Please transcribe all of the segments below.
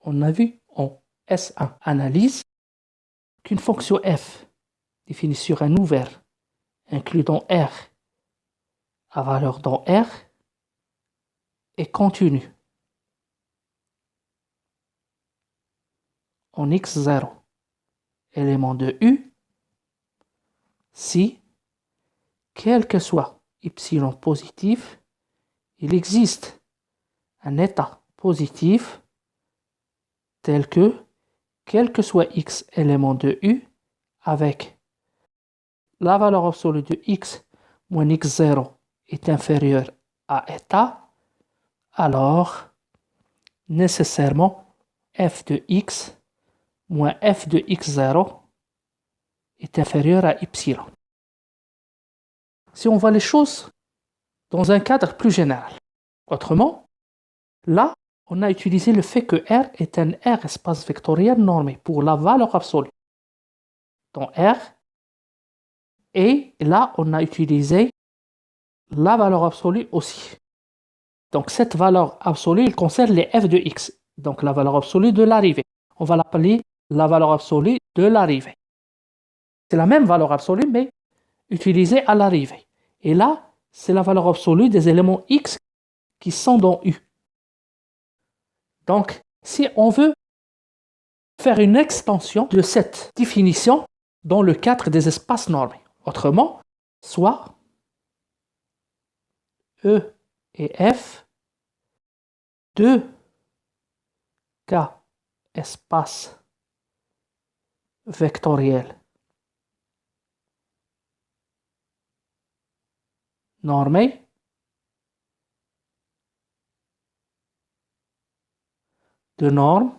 on a vu en S1 analyse qu'une fonction f définie sur un ouvert inclus dans R à valeur dans R est continue en x0 élément de U si, quel que soit y positif, il existe un état positif tel que, quel que soit x élément de U, avec la valeur absolue de x moins x0 est inférieure à état, alors nécessairement f de x moins f de x0 est inférieur à y. Si on voit les choses dans un cadre plus général, autrement, là, on a utilisé le fait que R est un R espace vectoriel normé pour la valeur absolue dans R, et là, on a utilisé la valeur absolue aussi. Donc, cette valeur absolue, elle concerne les f de x, donc la valeur absolue de l'arrivée. On va l'appeler la valeur absolue de l'arrivée. C'est la même valeur absolue, mais utilisée à l'arrivée. Et là, c'est la valeur absolue des éléments x qui sont dans U. Donc, si on veut faire une extension de cette définition dans le cadre des espaces normés, autrement, soit E et F, deux cas espaces vectoriels normés de normes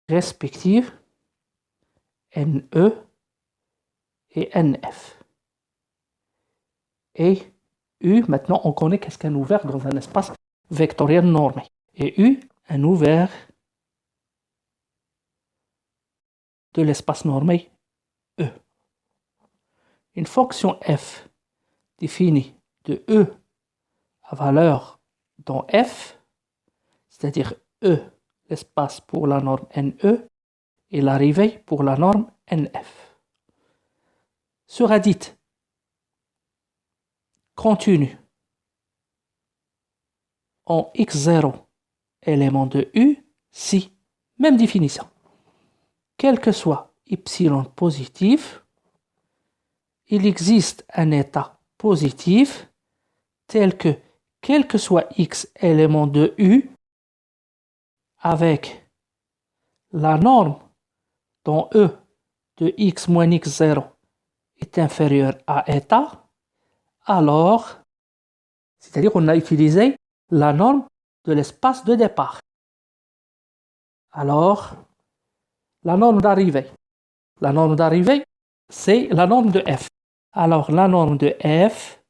respectives NE et NF. Et U, maintenant on connaît qu'est-ce qu'un ouvert dans un espace vectoriel normé. Et U, un ouvert de l'espace normé E. Une fonction f définie de E à valeur dans F, c'est-à-dire E, l'espace pour la norme NE, et l'arrivée pour la norme NF, sera dite continue en x0 élément de U si, même définition, quel que soit y positif, il existe un état positif tel que, quel que soit x élément de U, avec la norme dont E de x moins x0 est inférieur à état, alors, c'est-à-dire on a utilisé la norme de l'espace de départ. Alors, la norme d'arrivée. La norme d'arrivée, c'est la norme de f. Alors, la norme de f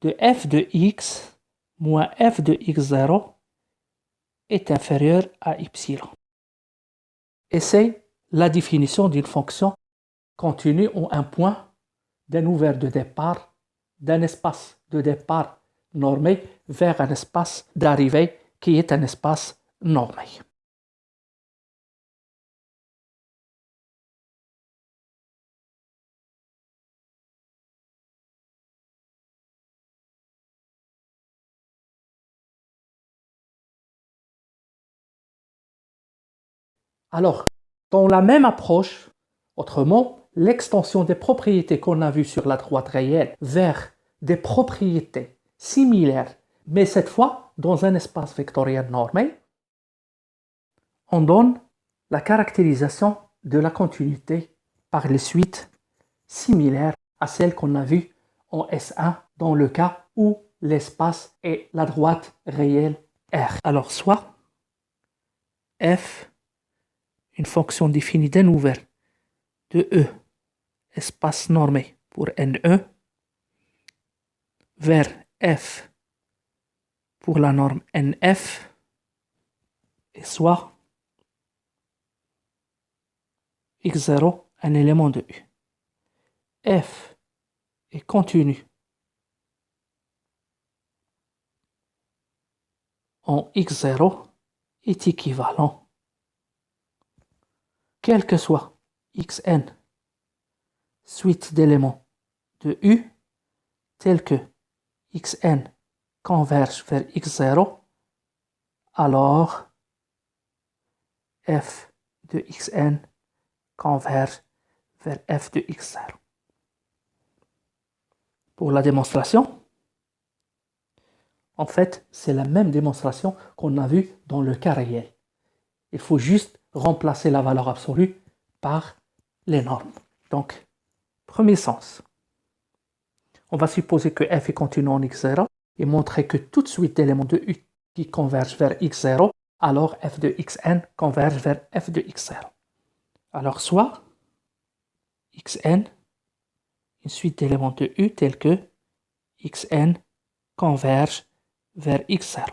de x moins f de x0 est inférieure à y. Et c'est la définition d'une fonction continue en un point d'un ouvert de départ, d'un espace de départ normé vers un espace d'arrivée qui est un espace normé. Alors, dans la même approche, autrement, l'extension des propriétés qu'on a vues sur la droite réelle vers des propriétés similaires, mais cette fois dans un espace vectoriel normé, on donne la caractérisation de la continuité par les suites similaires à celle qu'on a vue en S1 dans le cas où l'espace est la droite réelle R. Alors, soit f, une fonction définie d'un ouvert de E, espace normé pour NE, vers F pour la norme NF, et soit x0 un élément de U. F est continu en x0 est équivalent, quel que soit xn, suite d'éléments de U, tel que xn converge vers x0, alors f de xn converge vers f de x0. Pour la démonstration, en fait, c'est la même démonstration qu'on a vue dans le cas réel. Il faut juste remplacer la valeur absolue par les normes. Donc, premier sens. On va supposer que f est continu en x0 et montrer que toute suite d'éléments de U qui convergent vers x0, alors f de xn converge vers f de x0. Alors, soit xn, une suite d'éléments de U tels que xn converge vers x0.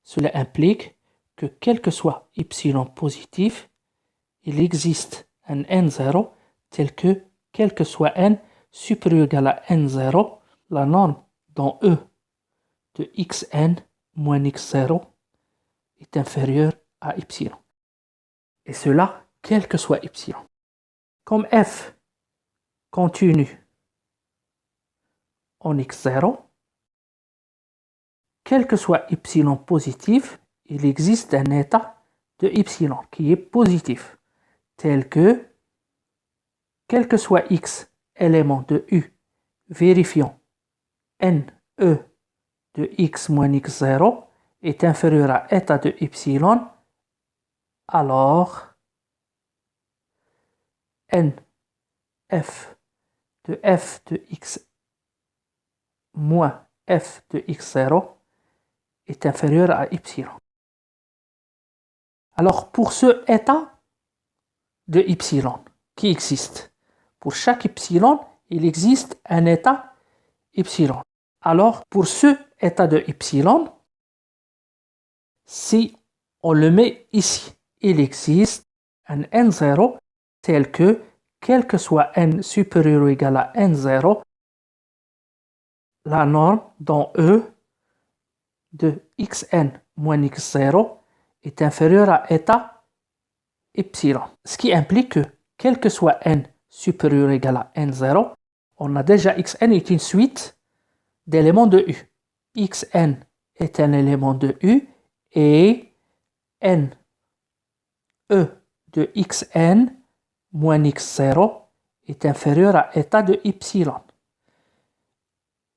Cela implique que quel que soit y positif, il existe un n0 tel que quel que soit n supérieur ou égal à n0, la norme dans E de xn moins x0 est inférieure à y. Et cela, quel que soit y. Comme f continue en x0, quel que soit y positif, il existe un état de y qui est positif, tel que, quel que soit x élément de U, vérifiant ne de x moins x0 est inférieur à état de y, alors nf de x moins f de x0 est inférieur à y. Alors, pour ce état de y qui existe, pour chaque y, il existe un état y. Alors, pour ce état de y, si on le met ici, il existe un n0 tel que, quel que soit n supérieur ou égal à n0, la norme dans E de xn moins x0 est inférieure à état y. Ce qui implique que, quel que soit n supérieur ou égal à n0, on a déjà xn est une suite d'éléments de U. xn est un élément de U et n e de xn moins x0 est inférieur à état de y.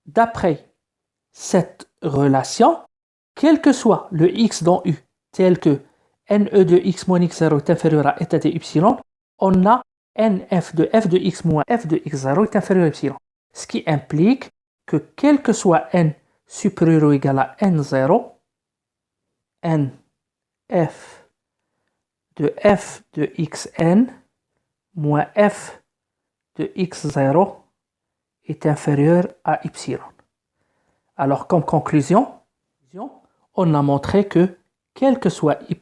D'après cette relation, quel que soit le x dans U, tel que ne de x moins x0 est inférieur à état de y, on a nf de x moins f de x0 est inférieur à y. Ce qui implique que quel que soit n supérieur ou égal à n0, nf de xn moins f de x0 est inférieur à y. Alors, comme conclusion, on a montré que, quel que soit y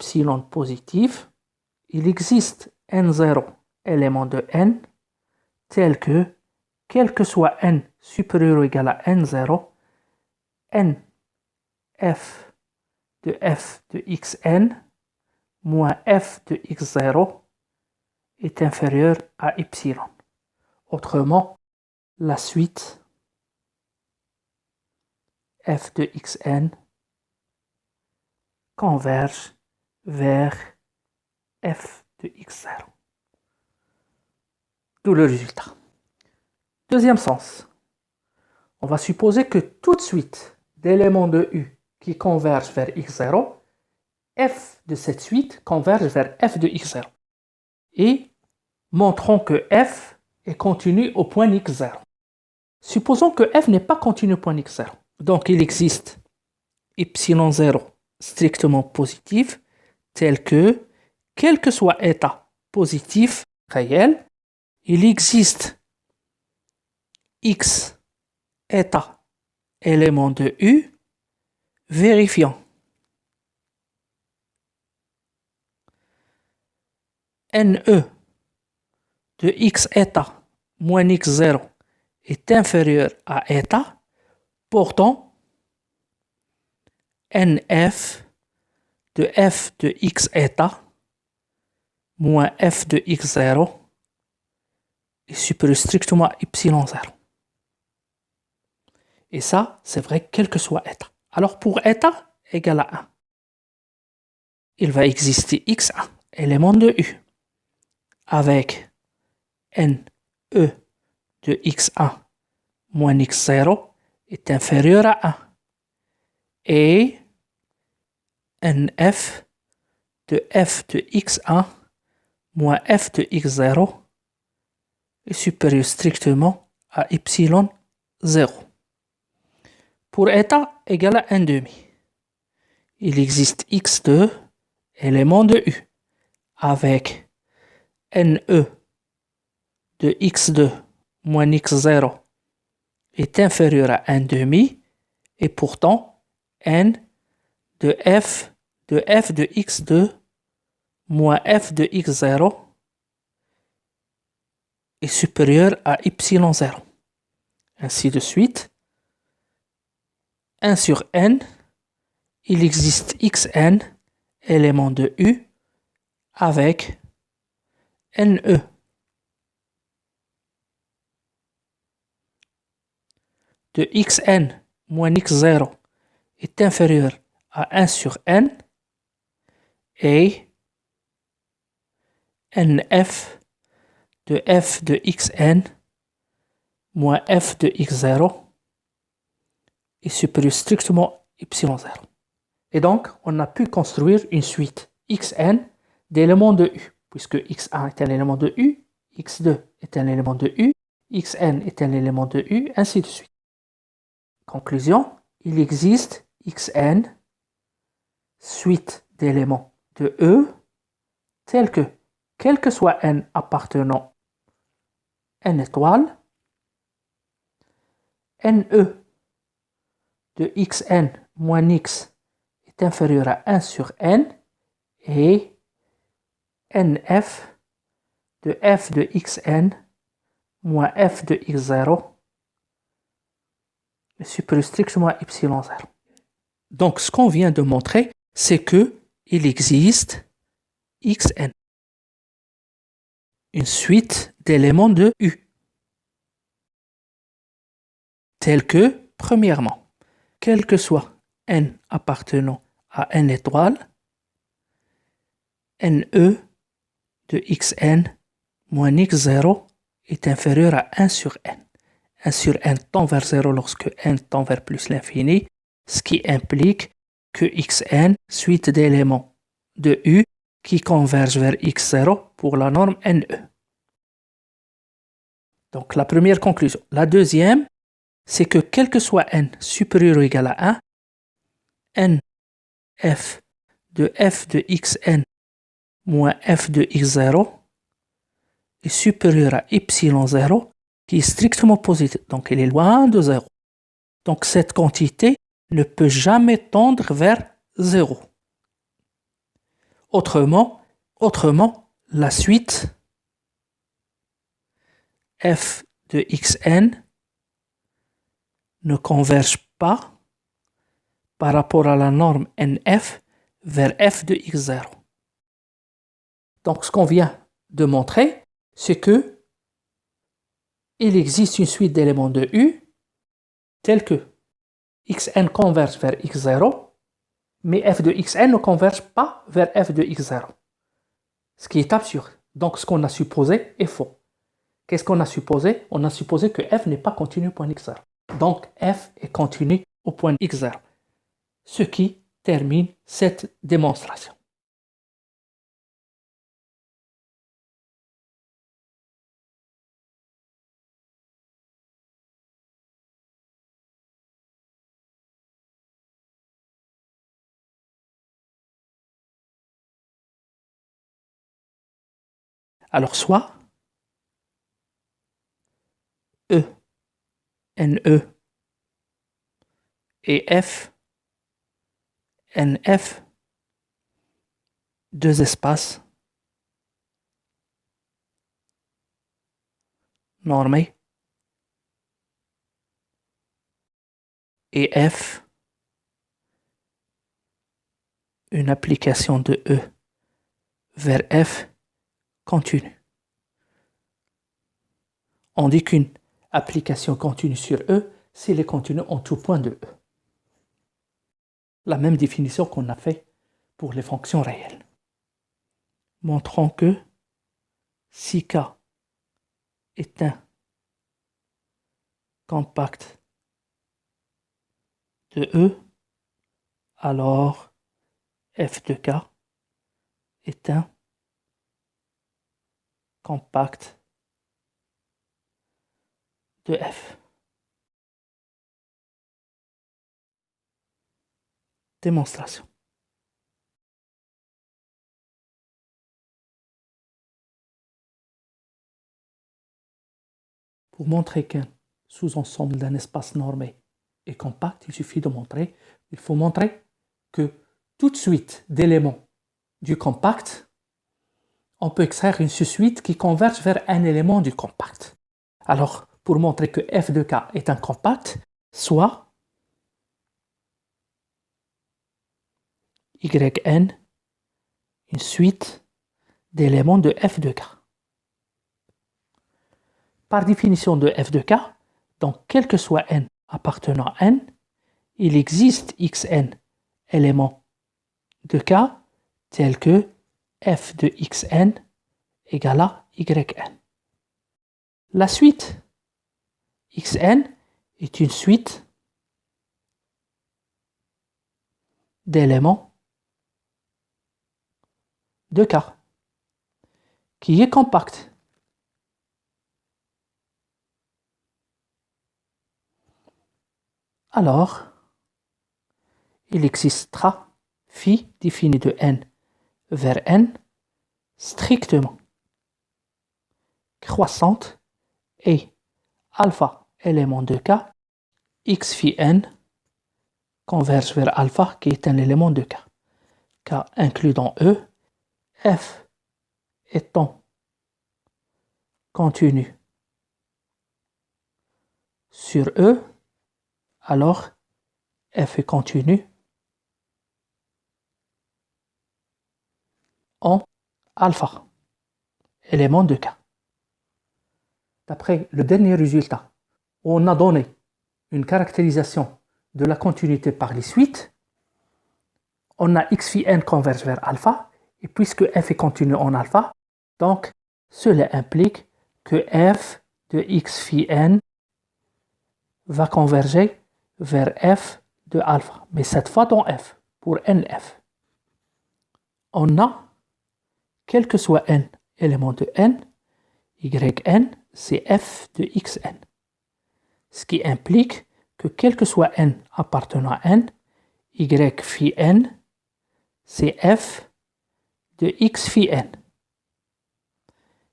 positif, il existe n0 élément de n, tel que, quel que soit n supérieur ou égal à n0, n f de xn moins f de x0 est inférieur à y. Autrement, la suite f de xn converge vers f de x0. D'où le résultat. Deuxième sens. On va supposer que toute suite d'éléments de U qui convergent vers x0, f de cette suite converge vers f de x0. Et montrons que f est continu au point x0. Supposons que f n'est pas continu au point x0. Donc il existe y0 strictement positif, tel que, quel que soit état positif réel, il existe x état élément de U vérifiant ne de x état moins x0 est inférieur à état, pourtant NF de f de x état moins f de x0 est supérieur strictement à y0. Et ça, c'est vrai quel que soit état. Alors pour état égal à 1, il va exister x1, élément de u, avec ne de x1 moins x0 est inférieur à 1. Et nf de f de x1 moins f de x0 est supérieur strictement à y0. Pour état égal à 1 demi, il existe x2, élément de u, avec ne de x2 moins x0 est inférieur à 1 demi, et pourtant n de f de x2 moins f de x0 est supérieur à y0. Ainsi de suite. 1 sur n, il existe xn, élément de u, avec ne de xn moins x0 est inférieur à 1 sur n, et nf de f de xn moins f de x0 est supérieur strictement à y0. Et donc, on a pu construire une suite xn d'éléments de u, puisque x1 est un élément de u, x2 est un élément de u, xn est un élément de u, ainsi de suite. Conclusion, il existe xn, suite d'éléments de e, tels que, quel que soit n appartenant n étoile, ne de xn moins x est inférieur à 1 sur n, et nf de f de xn moins f de x0 est supérieur strictement à y0. Donc, ce qu'on vient de montrer, c'est que il existe xn, une suite d'éléments de u, tels que, premièrement, quel que soit n appartenant à n étoile, ne de xn moins x0 est inférieur à 1 sur n. 1 sur n tend vers 0 lorsque n tend vers plus l'infini, ce qui implique que xn, suite d'éléments de u qui convergent vers x0 pour la norme ne. Donc la première conclusion. La deuxième, c'est que quel que soit n supérieur ou égal à 1, n f de xn moins f de x0 est supérieur à y0 qui est strictement positif. Donc il est loin de 0. Donc cette quantité ne peut jamais tendre vers 0. Autrement, la suite f de xn ne converge pas par rapport à la norme nf vers f de x0. Donc ce qu'on vient de montrer, c'est que il existe une suite d'éléments de u tels que xn converge vers x0, mais f de xn ne converge pas vers f de x0. Ce qui est absurde. Donc ce qu'on a supposé est faux. Qu'est-ce qu'on a supposé? On a supposé que f n'est pas continu au point x0. Donc f est continu au point x0. Ce qui termine cette démonstration. Alors soit E, NE et F, NF, deux espaces normés, et F une application de E vers F continue. On dit qu'une application continue sur E s'il est continu en tout point de E. La même définition qu'on a fait pour les fonctions réelles. Montrons que si K est un compact de E, alors f de K est un compact de F. Démonstration. Pour montrer qu'un sous-ensemble d'un espace normé est compact, il faut montrer que toute suite d'éléments du compact, on peut extraire une sous-suite qui converge vers un élément du compact. Alors, pour montrer que f de K est un compact, soit Yn une suite d'éléments de f de K. Par définition de f de K, donc quel que soit n appartenant à n, il existe xn éléments de K tels que f de xn égale à yn. La suite xn est une suite d'éléments de K qui est compacte. Alors, il existera phi défini de n vers n strictement croissante et alpha élément de K, x phi n converge vers alpha qui est un élément de K. K inclus dans E, f étant continu sur E, alors f est continu en alpha, élément de K. D'après le dernier résultat, on a donné une caractérisation de la continuité par les suites. On a x phi n converge vers alpha, et puisque f est continu en alpha, donc cela implique que f de x phi n va converger vers f de alpha, mais cette fois dans f, pour nf. On a, quel que soit n élément de n, yn, c'est f de xn. Ce qui implique que quel que soit n appartenant à n, y phi n, c'est f de x phi n,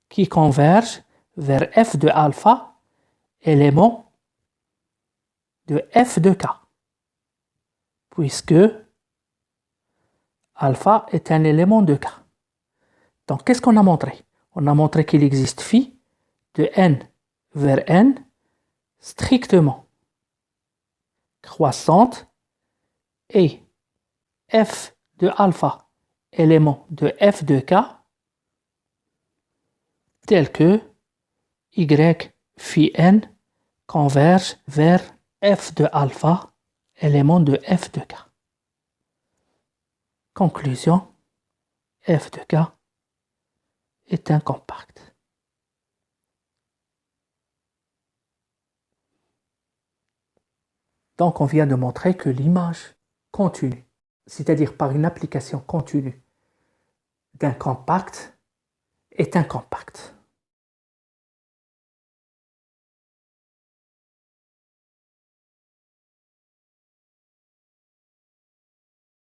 qui converge vers f de alpha, élément de f de K, puisque alpha est un élément de K. Donc, qu'est-ce qu'on a montré? On a montré qu'il existe phi de n vers n strictement croissante et f de alpha, élément de f de K, tel que y phi n converge vers f de alpha, élément de f de K. Conclusion, f de K est un compact. Donc on vient de montrer que l'image continue, c'est-à-dire par une application continue d'un compact, est un compact.